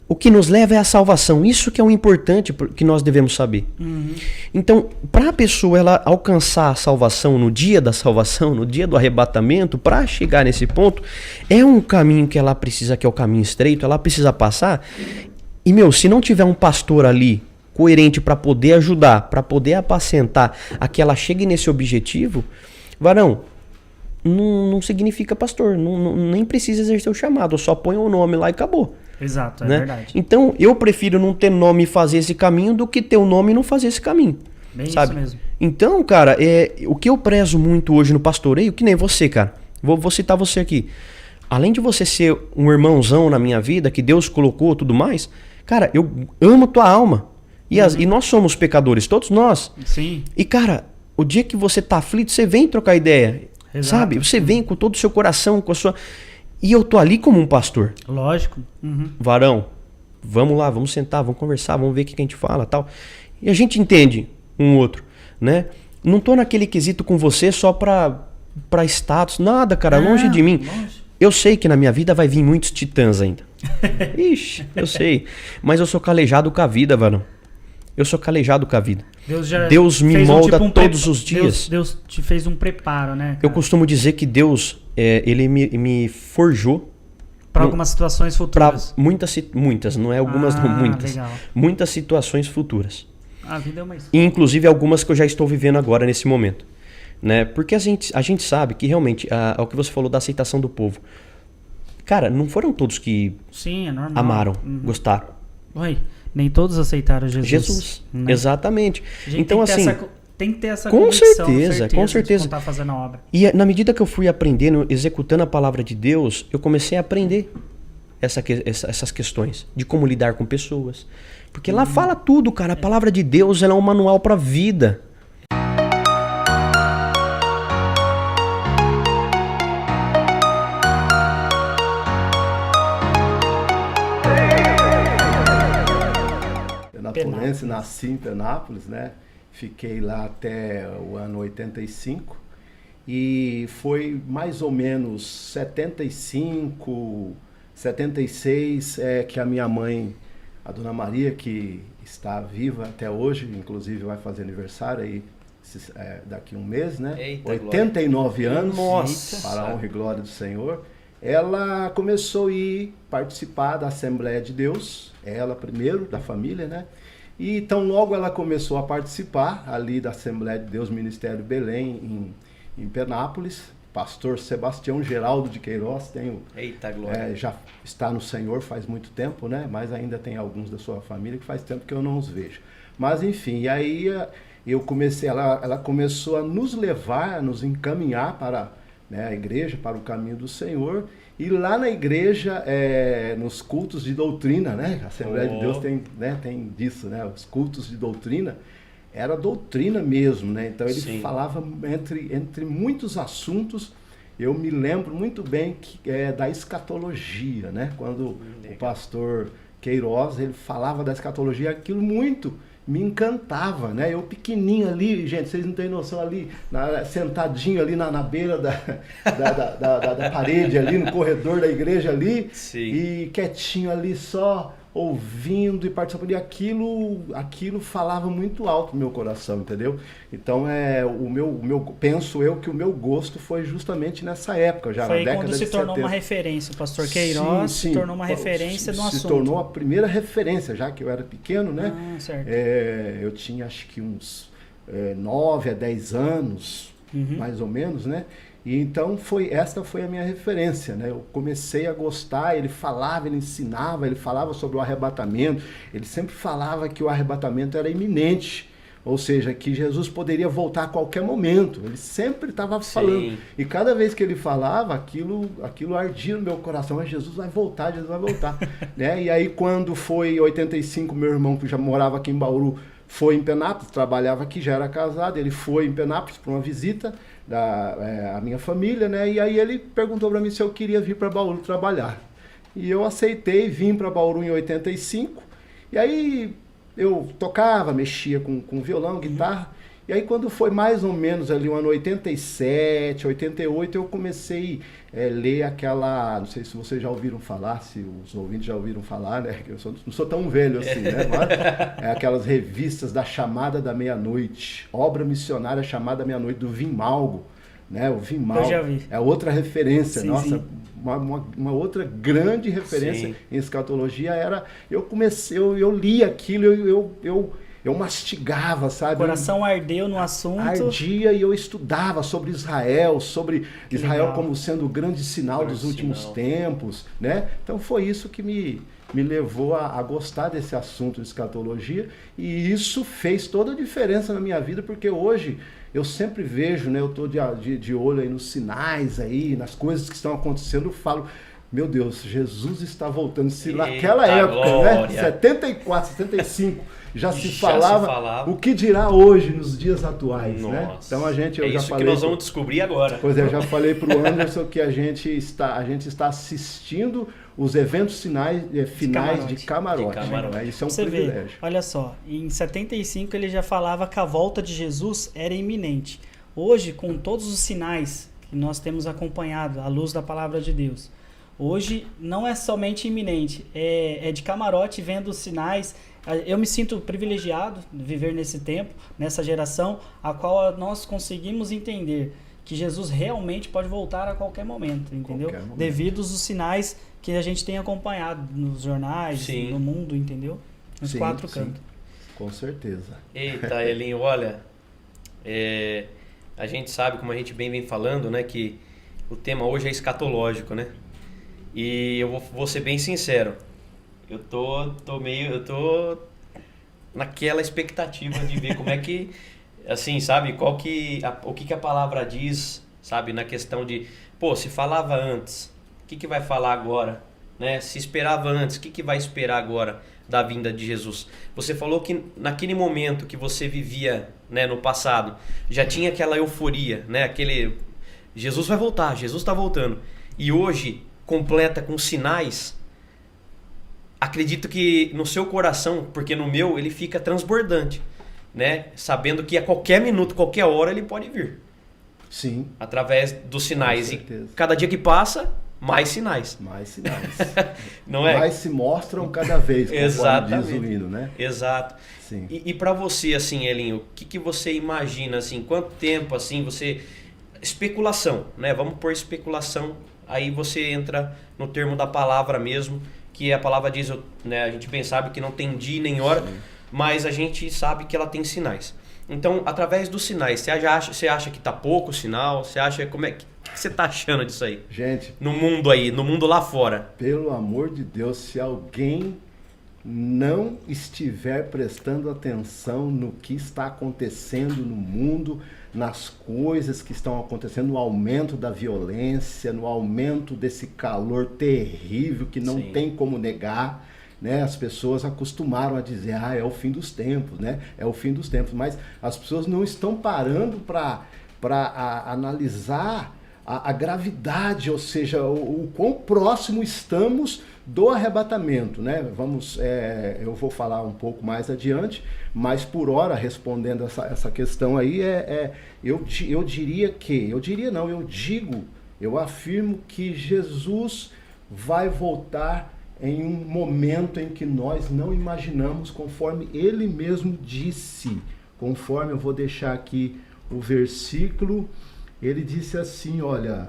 o que nos leva é a salvação. Isso que é o importante que nós devemos saber. Então, para a pessoa ela alcançar a salvação no dia da salvação, no dia do arrebatamento, para chegar nesse ponto, é um caminho que ela precisa, que é o caminho estreito, ela precisa passar. E, se não tiver um pastor ali, coerente para poder ajudar, para poder apacentar a que ela chegue nesse objetivo, varão, não significa pastor, nem precisa exercer o chamado, só põe o nome lá e acabou. Exato, né? É verdade. Então, eu prefiro não ter nome e fazer esse caminho do que ter o nome e não fazer esse caminho. Bem sabe? Isso mesmo. Então, cara, o que eu prezo muito hoje no pastoreio, que nem você, cara, vou citar você aqui. Além de você ser um irmãozão na minha vida, que Deus colocou tudo mais, cara, eu amo tua alma. E nós somos pecadores, todos nós. Sim. E, cara, o dia que você tá aflito, você vem trocar ideia. Exato. Sabe? Você vem com todo o seu coração, com a sua... E eu tô ali como um pastor. Lógico. Varão, vamos lá, vamos sentar, vamos conversar, vamos ver o que a gente fala, tal. E a gente entende um outro, né? Não tô naquele quesito com você só pra status, nada, cara, longe de mim. Longe. Eu sei que na minha vida vai vir muitos titãs ainda. Ixi, eu sei. Mas eu sou calejado com a vida, varão. Eu sou calejado com a vida. Deus me molda todos os dias. Deus te fez um preparo, né, cara? Eu costumo dizer que Deus, ele me forjou para algumas situações futuras. Muitas, não é algumas, não, muitas. Legal. Muitas situações futuras. A vida é uma E inclusive algumas que eu já estou vivendo agora nesse momento, né? Porque a gente sabe que realmente o que você falou da aceitação do povo. Cara, não foram todos que Sim, é normal. amaram, gostaram. Oi, nem todos aceitaram Jesus. Né? Exatamente. Então assim, tem que ter essa com convicção, certeza. de quando tá fazendo a obra. E na medida que eu fui aprendendo, executando a palavra de Deus, eu comecei a aprender essas questões de como lidar com pessoas. Porque lá fala tudo, cara. A palavra de Deus, ela é um manual para a vida. Penapolense, nasci em Penápolis, né? Fiquei lá até o ano 85 e foi mais ou menos 75, 76 que a minha mãe, a Dona Maria, que está viva até hoje, inclusive vai fazer aniversário aí daqui um mês, né? Eita, 89 glória. Anos, nossa, para a honra e glória do Senhor. Ela começou a ir participar da Assembleia de Deus, ela primeiro, da família, né? E então logo ela começou a participar ali da Assembleia de Deus, Ministério Belém, em Penápolis. Pastor Sebastião Geraldo de Queiroz, Eita, glória. Já está no Senhor faz muito tempo, né? Mas ainda tem alguns da sua família que faz tempo que eu não os vejo. Mas enfim, e aí eu comecei, ela começou a nos levar, a nos encaminhar para, né, a igreja, para o caminho do Senhor. E lá na igreja, nos cultos de doutrina, né? A Assembleia de Deus tem, né, tem disso, né? Os cultos de doutrina, era doutrina mesmo, né? Então ele Sim. falava entre muitos assuntos. Eu me lembro muito bem da escatologia, né? Quando o pastor Queiroz, ele falava da escatologia, aquilo muito me encantava, né? Eu pequenininho ali, gente, vocês não têm noção, ali, sentadinho ali na beira da parede ali, no corredor da igreja ali, Sim. e quietinho ali só ouvindo e participando, e aquilo falava muito alto no meu coração, entendeu? Então penso eu que o meu gosto foi justamente nessa época, já foi na década quando de se tornou 70. uma referência, o pastor Queiroz se tornou uma referência no assunto. Se tornou a primeira referência, já que eu era pequeno, né? Certo. Eu tinha acho que uns 9 a 10 anos, mais ou menos, né? E então esta foi a minha referência, né? Eu comecei a gostar, ele falava, ele ensinava, ele falava sobre o arrebatamento, ele sempre falava que o arrebatamento era iminente, ou seja, que Jesus poderia voltar a qualquer momento, ele sempre estava falando, e cada vez que ele falava, aquilo ardia no meu coração, mas Jesus vai voltar, né? E aí quando foi em 85, meu irmão que já morava aqui em Bauru, foi em Penápolis, trabalhava aqui, já era casado, ele foi em Penápolis para uma visita a minha família, né? E aí ele perguntou para mim se eu queria vir para Bauru trabalhar. E eu aceitei, vim para Bauru em 85, e aí eu tocava, mexia com violão, guitarra, e aí quando foi mais ou menos ali o ano 87, 88, eu comecei a ler aquela, não sei se vocês já ouviram falar, se os ouvintes já ouviram falar, né? Eu não sou tão velho assim, né? Mas aquelas revistas da Chamada da Meia-Noite, Obra Missionária Chamada da Meia-Noite, do Vim Malgo, né? O Vim Malgo eu já vi. é outra referência, sim, nossa, sim. Uma outra grande referência Sim. em escatologia era, eu li aquilo, eu mastigava, sabe? O coração ardeu no assunto. Ardia, e eu estudava sobre Israel, Israel legal. como sendo o grande sinal dos últimos tempos, né? Então foi isso que me levou a gostar desse assunto de escatologia, e isso fez toda a diferença na minha vida, porque hoje eu sempre vejo, né? Eu estou de olho aí nos sinais aí, nas coisas que estão acontecendo, eu falo, meu Deus, Jesus está voltando. Se naquela época, glória, né? 74, 75, já se falava, o que dirá hoje, nos dias atuais, né? Então eu já falei. Isso que nós vamos descobrir agora. Pois é, eu já falei para o Anderson que a gente está assistindo os eventos finais de camarote. Né? Isso é um privilégio. Olha só, em 75 ele já falava que a volta de Jesus era iminente. Hoje, com todos os sinais que nós temos acompanhado à luz da palavra de Deus, hoje não é somente iminente, é de camarote vendo os sinais. Eu me sinto privilegiado de viver nesse tempo, nessa geração, a qual nós conseguimos entender que Jesus realmente pode voltar a qualquer momento, entendeu? Devido aos sinais que a gente tem acompanhado nos jornais, no mundo, entendeu? Nos quatro cantos. Com certeza. Eita, Elinho, olha, a gente sabe, como a gente bem vem falando, né, que o tema hoje é escatológico, né? E eu vou ser bem sincero, eu tô naquela expectativa de ver como é que, assim, sabe, o que a palavra diz, sabe, na questão de, se falava antes, o que vai falar agora, né? Se esperava antes, o que vai esperar agora da vinda de Jesus? Você falou que naquele momento que você vivia, né, no passado, já tinha aquela euforia, né? Aquele, Jesus vai voltar, Jesus está voltando, e hoje completa com sinais. Acredito que no seu coração, porque no meu ele fica transbordante, né? Sabendo que a qualquer minuto, qualquer hora ele pode vir. Sim. Através dos sinais. E cada dia que passa, mais sinais. Mais sinais. Não é? Mais se mostram cada vez, conforme diz o hino, né? Exato. Sim. E para você, assim, Elinho, o que você imagina, assim, quanto tempo, assim, você... Especulação, né? Vamos por especulação, aí você entra no termo da palavra mesmo, que a palavra diz, né, a gente bem sabe que não tem dia nem hora, mas a gente sabe que ela tem sinais. Então, através dos sinais, você acha que tá pouco sinal? Você acha, o que você tá achando disso aí? Gente, no mundo lá fora. Pelo amor de Deus, se alguém não estiver prestando atenção no que está acontecendo no mundo, nas coisas que estão acontecendo, no aumento da violência, no aumento desse calor terrível que não tem como negar, né? As pessoas acostumaram a dizer, é o fim dos tempos, né? É o fim dos tempos, mas as pessoas não estão parando para analisar a gravidade, ou seja, o quão próximo estamos do arrebatamento, né? Eu vou falar um pouco mais adiante, mas por hora, respondendo essa questão aí, eu afirmo que Jesus vai voltar em um momento em que nós não imaginamos, conforme ele mesmo disse, conforme eu vou deixar aqui o versículo, ele disse assim, olha,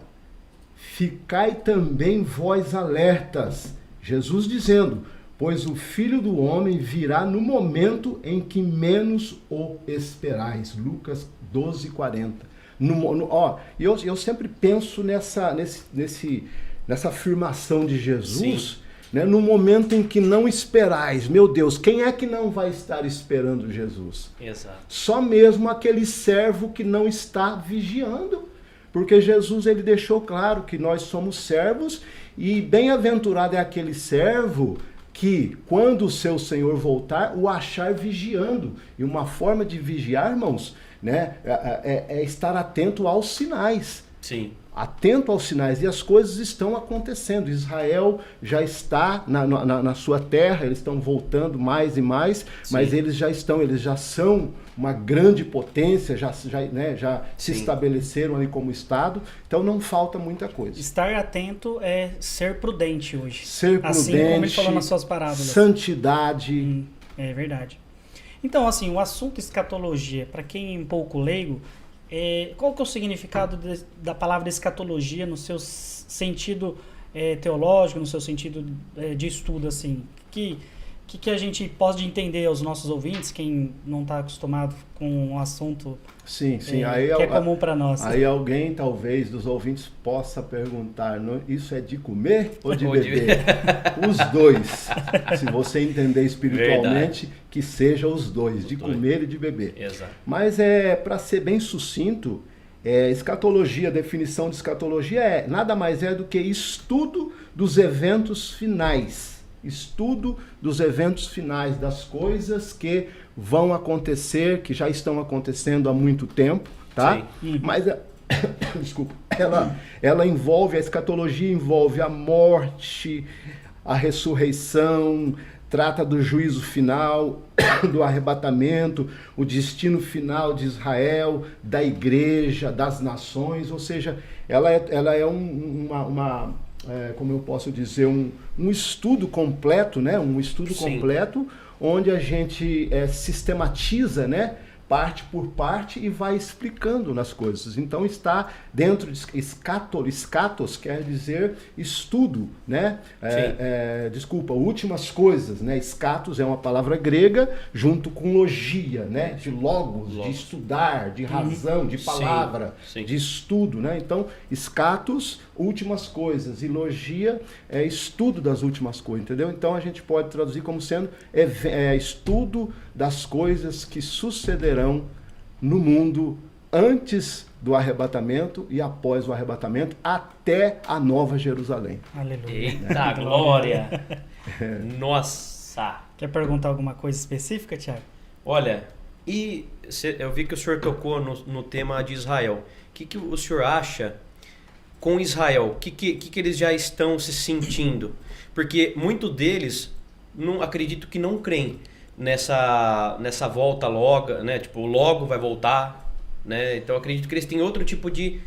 ficai também vós alertas, Jesus dizendo, pois o Filho do Homem virá no momento em que menos o esperais. Lucas 12:40. Eu sempre penso nessa afirmação de Jesus, né, no momento em que não esperais. Meu Deus, quem é que não vai estar esperando Jesus? Exato. Só mesmo aquele servo que não está vigiando. Porque Jesus ele deixou claro que nós somos servos e bem-aventurado é aquele servo que, quando o seu Senhor voltar, o achar vigiando. E uma forma de vigiar, irmãos, né, é estar atento aos sinais. Sim. Atento aos sinais, e as coisas estão acontecendo. Israel já está na sua terra, eles estão voltando mais e mais, mas eles já são uma grande potência, já se estabeleceram ali como Estado, então não falta muita coisa. Estar atento é ser prudente hoje. Ser prudente, assim como ele falou nas suas parábolas. Santidade. É verdade. Então, assim, o assunto escatologia, para quem é um pouco leigo, qual que é o significado da palavra escatologia no seu sentido teológico, no seu sentido de estudo, assim? Que a gente pode entender aos nossos ouvintes, quem não está acostumado com um assunto sim, que é comum para nós? Aí alguém, talvez, dos ouvintes possa perguntar, isso é de comer ou de beber? Os dois. Se você entender espiritualmente, que seja os dois, de comer e de beber. Exato. Mas, para ser bem sucinto, escatologia, a definição de escatologia nada mais é do que estudo dos eventos finais. Estudo dos eventos finais, das coisas que vão acontecer, que já estão acontecendo há muito tempo, tá? Sim. Mas, desculpa, a escatologia envolve a morte, a ressurreição, trata do juízo final, do arrebatamento, o destino final de Israel, da igreja, das nações, ou seja, ela é como eu posso dizer, um estudo completo, né? Um estudo completo, onde a gente sistematiza, né? Parte por parte e vai explicando nas coisas. Então está dentro de escatos quer dizer estudo, né? Últimas coisas, né? Escatos é uma palavra grega junto com logia, né? De logos, de estudar, de razão, de palavra, de estudo, né? Então, escatos, últimas coisas, e logia é estudo das últimas coisas, entendeu? Então a gente pode traduzir como sendo estudo das coisas que sucederão no mundo antes do arrebatamento e após o arrebatamento, até a Nova Jerusalém. Aleluia. Eita, glória! Nossa! Quer perguntar alguma coisa específica, Thiago? Olha, eu vi que o senhor tocou no tema de Israel. O que o senhor acha com Israel? O que eles já estão se sentindo? Porque muitos deles, acredito que não creem nessa volta logo, né? Tipo, logo vai voltar, né? Então acredito que eles têm outro tipo de...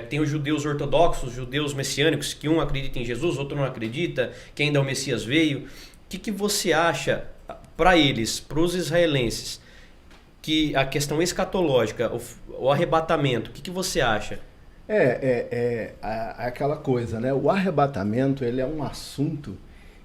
tem os judeus ortodoxos, os judeus messiânicos, que um acredita em Jesus, outro não acredita, que ainda o Messias veio. O que você acha para eles, para os israelenses, que a questão escatológica, o arrebatamento, o que você acha? Aquela coisa, né? O arrebatamento, ele é um assunto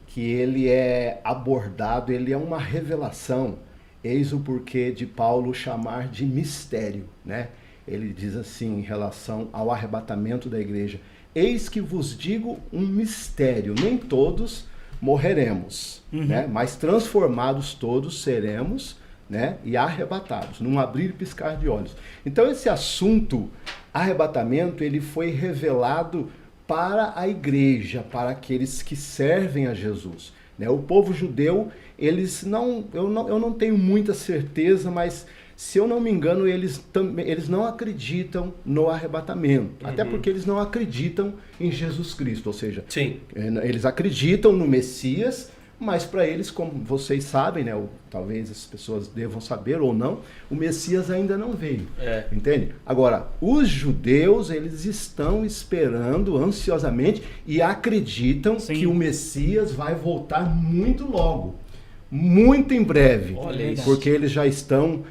que ele é abordado, ele é uma revelação. Eis o porquê de Paulo chamar de mistério, né? Ele diz assim em relação ao arrebatamento da igreja: eis que vos digo um mistério, nem todos morreremos, né? Mas transformados todos seremos, né? E arrebatados, num abrir e piscar de olhos. Então esse assunto, arrebatamento, ele foi revelado para a igreja, para aqueles que servem a Jesus, né? O povo judeu, eu não tenho muita certeza, mas se eu não me engano, eles não acreditam no arrebatamento. Até porque eles não acreditam em Jesus Cristo. Ou seja, Sim. Eles acreditam no Messias, mas para eles, como vocês sabem, né, ou talvez as pessoas devam saber ou não, o Messias ainda não veio. Entende? Agora, os judeus, eles estão esperando ansiosamente e acreditam que o Messias vai voltar muito logo. Muito em breve. Olha isso. Porque eles já estão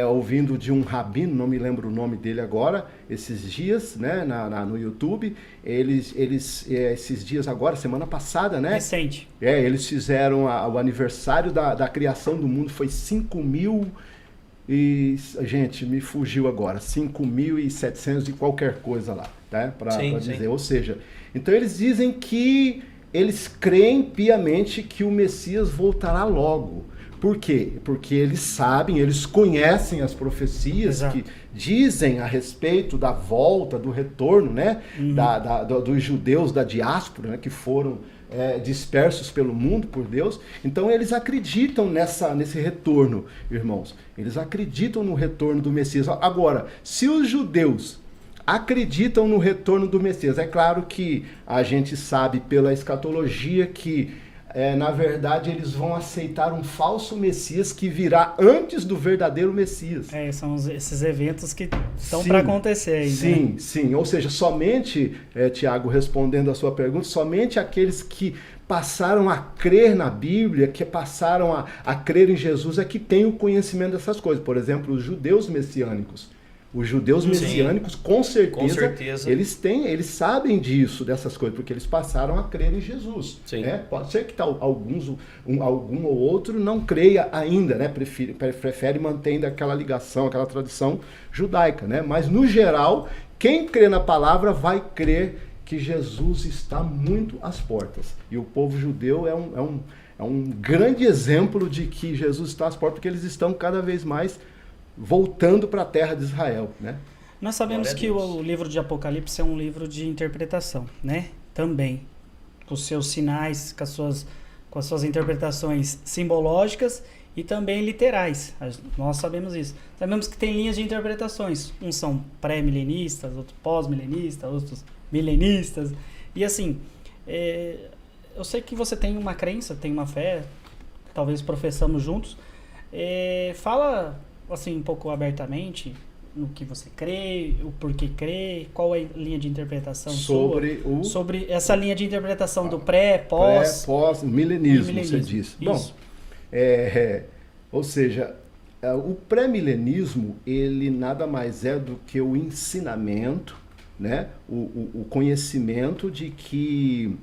ouvindo de um rabino, não me lembro o nome dele agora, esses dias, né, no YouTube. Eles esses dias agora, semana passada, né? Recente. Eles fizeram o aniversário da criação do mundo, foi 5.000 e... Gente, me fugiu agora. 5.700 e qualquer coisa lá, tá? Para dizer. Ou seja, então eles dizem que eles creem piamente que o Messias voltará logo. Por quê? Porque eles sabem, eles conhecem as profecias que dizem a respeito da volta, do retorno, né? Dos judeus da diáspora, né? Que foram dispersos pelo mundo por Deus. Então eles acreditam nesse retorno, irmãos. Eles acreditam no retorno do Messias. Agora, se os judeus acreditam no retorno do Messias, é claro que a gente sabe pela escatologia que na verdade eles vão aceitar um falso Messias que virá antes do verdadeiro Messias. São esses eventos que estão para acontecer aí, sim, né? Sim. Ou seja, somente, Tiago, respondendo a sua pergunta, somente aqueles que passaram a crer na Bíblia, que passaram a crer em Jesus, é que têm o conhecimento dessas coisas. Por exemplo, os judeus messiânicos. Os judeus messiânicos, com certeza, eles sabem disso, dessas coisas, porque eles passaram a crer em Jesus. Pode ser que algum ou outro não creia ainda, né? Prefere manter aquela ligação, aquela tradição judaica, né? Mas, no geral, quem crê na palavra vai crer que Jesus está muito às portas. E o povo judeu é um grande exemplo de que Jesus está às portas, porque eles estão cada vez mais voltando para a terra de Israel, né? Nós sabemos que o livro de Apocalipse é um livro de interpretação, né? Também, com os seus sinais, com as suas interpretações simbológicas e também literais. Nós sabemos isso. Sabemos que tem linhas de interpretações. Uns são pré-milenistas, outros pós-milenistas, outros milenistas. E assim, eu sei que você tem uma crença, tem uma fé, talvez professamos juntos. Fala assim um pouco abertamente no que você crê, o porquê crê, qual é a linha de interpretação sobre essa linha de interpretação do pós-milenismo, você disse. Bom, ou seja, o pré-milenismo, ele nada mais é do que o ensinamento, né? O conhecimento de que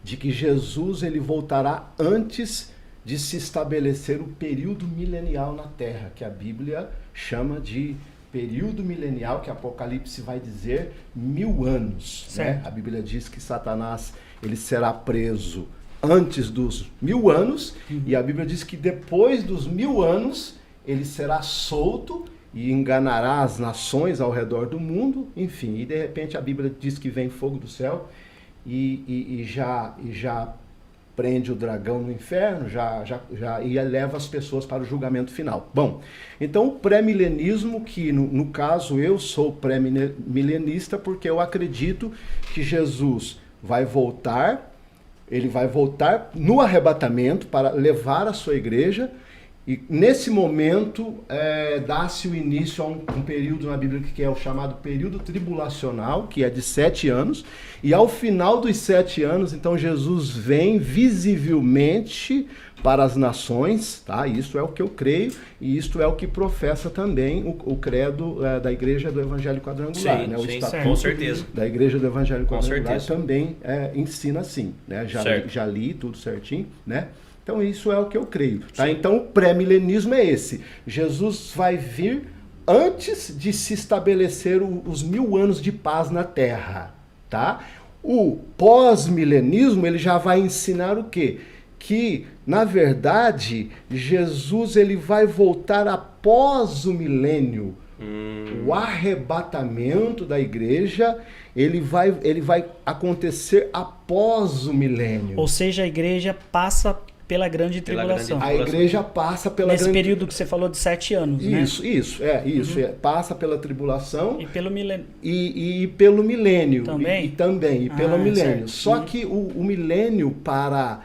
Jesus ele voltará antes de se estabelecer o período milenial na Terra, que a Bíblia chama de período milenial, que Apocalipse vai dizer 1000 anos. Né? A Bíblia diz que Satanás ele será preso antes dos 1000 anos, e a Bíblia diz que depois dos 1000 anos ele será solto e enganará as nações ao redor do mundo, enfim, e de repente a Bíblia diz que vem fogo do céu e já prende o dragão no inferno, e leva as pessoas para o julgamento final. Bom, então o pré-milenismo, que no caso eu sou pré-milenista porque eu acredito que Jesus vai voltar, ele vai voltar no arrebatamento para levar a sua igreja, e nesse momento dá-se o início a um período na Bíblia que é o chamado período tribulacional, que é de 7 anos, e ao final dos 7 anos, então Jesus vem visivelmente para as nações, tá? Isso é o que eu creio, e isto é o que professa também o credo da Igreja do Evangelho Quadrangular. Sim, né? O estatuto com certeza. da Igreja do Evangelho Quadrangular também ensina assim, né? Já li tudo certinho, né? Então isso é o que eu creio. Tá? Então o pré-milenismo é esse. Jesus vai vir antes de se estabelecer os 1000 anos de paz na Terra. Tá? O pós-milenismo, ele já vai ensinar o quê? Que, na verdade, Jesus ele vai voltar após o milênio. O arrebatamento da igreja, ele vai acontecer após o milênio. Ou seja, a igreja passa pela grande tribulação. A igreja passa pela Nesse período que você falou de 7 anos, né? Isso. Passa pela tribulação. E pelo milênio. E pelo milênio. Também? E pelo milênio. Certo. Só que o milênio para...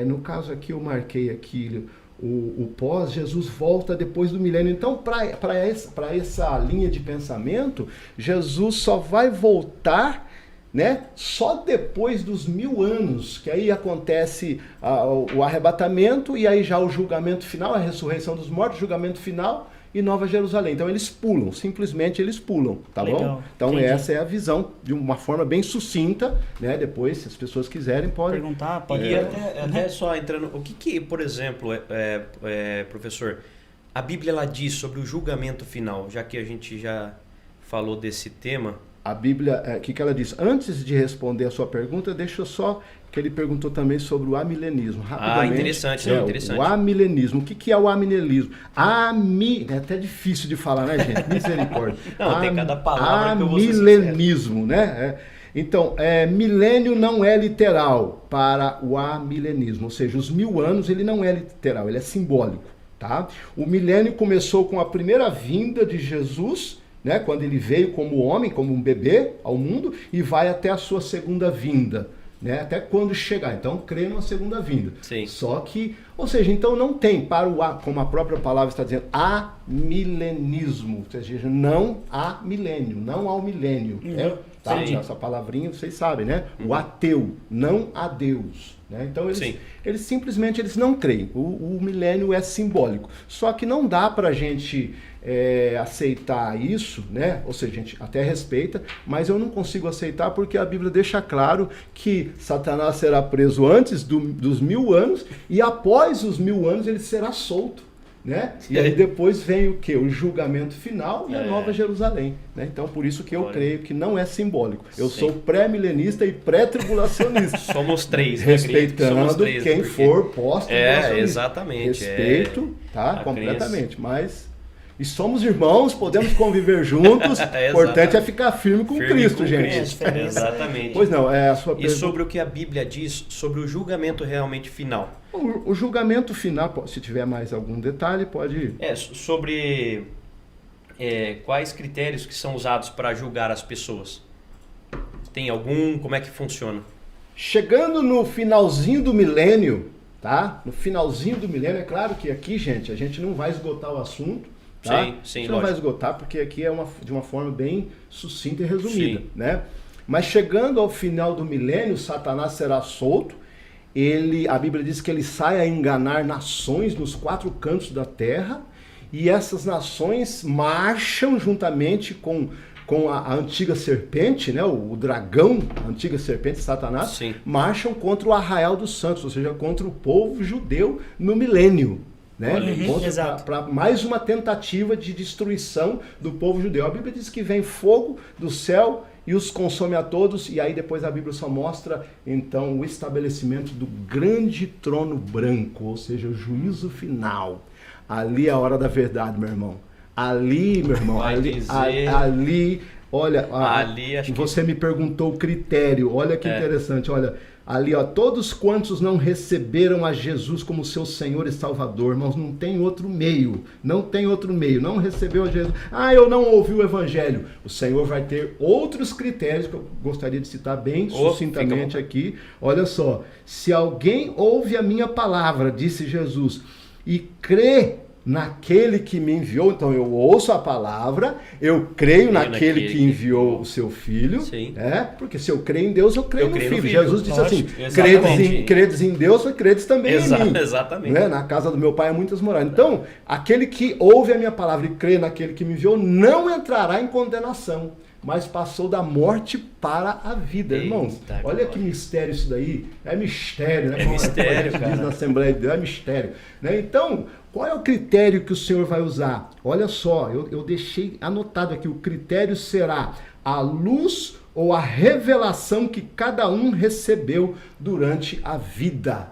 no caso aqui eu marquei aqui o pós, Jesus volta depois do milênio. Então, para essa linha de pensamento, Jesus só vai voltar, né, só depois dos 1000 anos, que aí acontece o arrebatamento e aí já o julgamento final, a ressurreição dos mortos, julgamento final e Nova Jerusalém. Então eles pulam, simplesmente eles pulam, tá Legal, bom? Então entendi. essa é a visão, de uma forma bem sucinta, né? Depois, se as pessoas quiserem, podem... Perguntar, pode... E até só entrando, o que por exemplo, professor, a Bíblia ela diz sobre o julgamento final, já que a gente já falou desse tema? A Bíblia, o que ela diz? Antes de responder a sua pergunta, deixa eu só... que ele perguntou também sobre o amilenismo. Rapidamente, interessante. O amilenismo. O que é o amilenismo? É até difícil de falar, né, gente? Misericórdia. Não, tem cada palavra que eu vou ser Amilenismo, né? Então, milênio não é literal para o amilenismo. Ou seja, os 1000 anos ele não é literal, ele é simbólico. Tá? O milênio começou com a primeira vinda de Jesus, né, quando ele veio como homem, como um bebê ao mundo, e vai até a sua segunda vinda. Né, até quando chegar. Então, crê numa segunda vinda. Sim. Só que, ou seja, então não tem para como a própria palavra está dizendo, amilenismo. Ou seja, não há milênio, não há o milênio. Tá? Essa palavrinha, vocês sabem, né? O ateu, não há Deus. Né? Então, eles simplesmente não creem. O milênio é simbólico. Só que não dá para a gente... aceitar isso, né? Ou seja, a gente até respeita, mas eu não consigo aceitar porque a Bíblia deixa claro que Satanás será preso antes dos 1000 anos e após os 1000 anos ele será solto, né? E aí depois vem o quê? O julgamento final e a Nova Jerusalém, né? Então por isso que eu creio que não é simbólico. Eu sou pré-milenista e pré-tribulacionista. Somos três, respeitando quem for pós-tribulacionista. Exatamente. Respeito, tá? Completamente, mas... E somos irmãos, podemos conviver juntos. O importante é ficar firme com Cristo, gente. Exatamente. Pois não, a sua pergunta... E sobre o que a Bíblia diz sobre o julgamento realmente final? O julgamento final, se tiver mais algum detalhe, pode ir. Sobre quais critérios que são usados para julgar as pessoas? Tem algum? Como é que funciona? Chegando no finalzinho do milênio, tá? No finalzinho do milênio, é claro que aqui, gente, a gente não vai esgotar o assunto. Tá? Sim, a gente não vai esgotar porque aqui é de uma forma bem sucinta e resumida, né? Mas chegando ao final do milênio, Satanás será solto. A Bíblia diz que ele sai a enganar nações nos 4 cantos da terra e essas nações marcham juntamente com a antiga serpente, né? O dragão, a antiga serpente, Satanás, marcham contra o arraial dos santos, ou seja, contra o povo judeu no milênio. Né? Para mais uma tentativa de destruição do povo judeu. A Bíblia diz que vem fogo do céu e os consome a todos, e aí depois a Bíblia só mostra então o estabelecimento do grande trono branco, ou seja, o juízo final. Ali é a hora da verdade, meu irmão. Ali, meu irmão, olha, você me perguntou o critério, olha que interessante, olha. Ali, todos quantos não receberam a Jesus como seu Senhor e Salvador, irmãos, não tem outro meio, não recebeu a Jesus. Eu não ouvi o Evangelho. O Senhor vai ter outros critérios que eu gostaria de citar bem sucintamente aqui. Olha só, se alguém ouve a minha palavra, disse Jesus, e crê naquele que me enviou, então eu ouço a palavra, eu creio naquele que enviou o seu filho, porque se eu creio em Deus, eu creio no filho. Jesus disse assim, credes em Deus, credes também em mim. Exatamente. Né? Na casa do meu pai há muitas moradas. Então, aquele que ouve a minha palavra e crê naquele que me enviou, não entrará em condenação, mas passou da morte para a vida, irmãos. Olha que mistério isso daí. É mistério, né? Mistério, cara. Diz na Assembleia de Deus, é mistério. Né? Então, qual é o critério que o Senhor vai usar? Olha só, eu deixei anotado aqui, o critério será a luz ou a revelação que cada um recebeu durante a vida.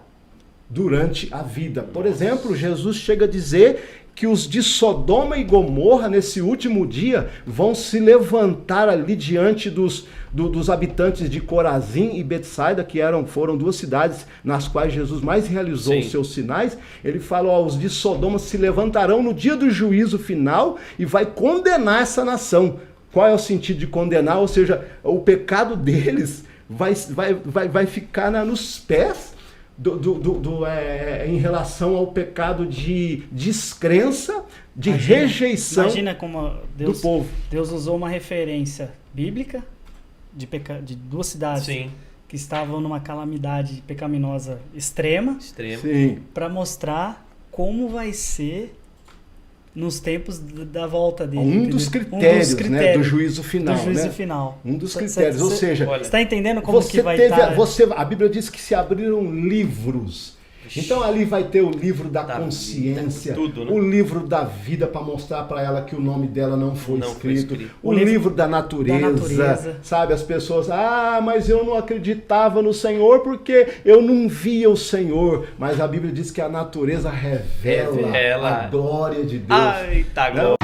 Durante a vida. Por exemplo, Jesus chega a dizer que os de Sodoma e Gomorra, nesse último dia, vão se levantar ali diante dos habitantes de Corazim e Betsaida, que foram duas cidades nas quais Jesus mais realizou os seus sinais. Ele fala, ó, os de Sodoma se levantarão no dia do juízo final e vai condenar essa nação. Qual é o sentido de condenar? Ou seja, o pecado deles vai ficar nos pés em relação ao pecado de descrença, de rejeição como do povo. Deus usou uma referência bíblica de duas cidades que estavam numa calamidade pecaminosa extrema. Para mostrar como vai ser nos tempos da volta dele. Um dos critérios, né, do juízo final. Um dos critérios, ou seja... Você está entendendo como que vai estar... A Bíblia diz que se abriram livros. Então ali vai ter o livro da consciência, tudo, né? O livro da vida para mostrar para ela que o nome dela não foi escrito, o livro da natureza, sabe? As pessoas, mas eu não acreditava no Senhor porque eu não via o Senhor, mas a Bíblia diz que a natureza revela a glória de Deus. Glória.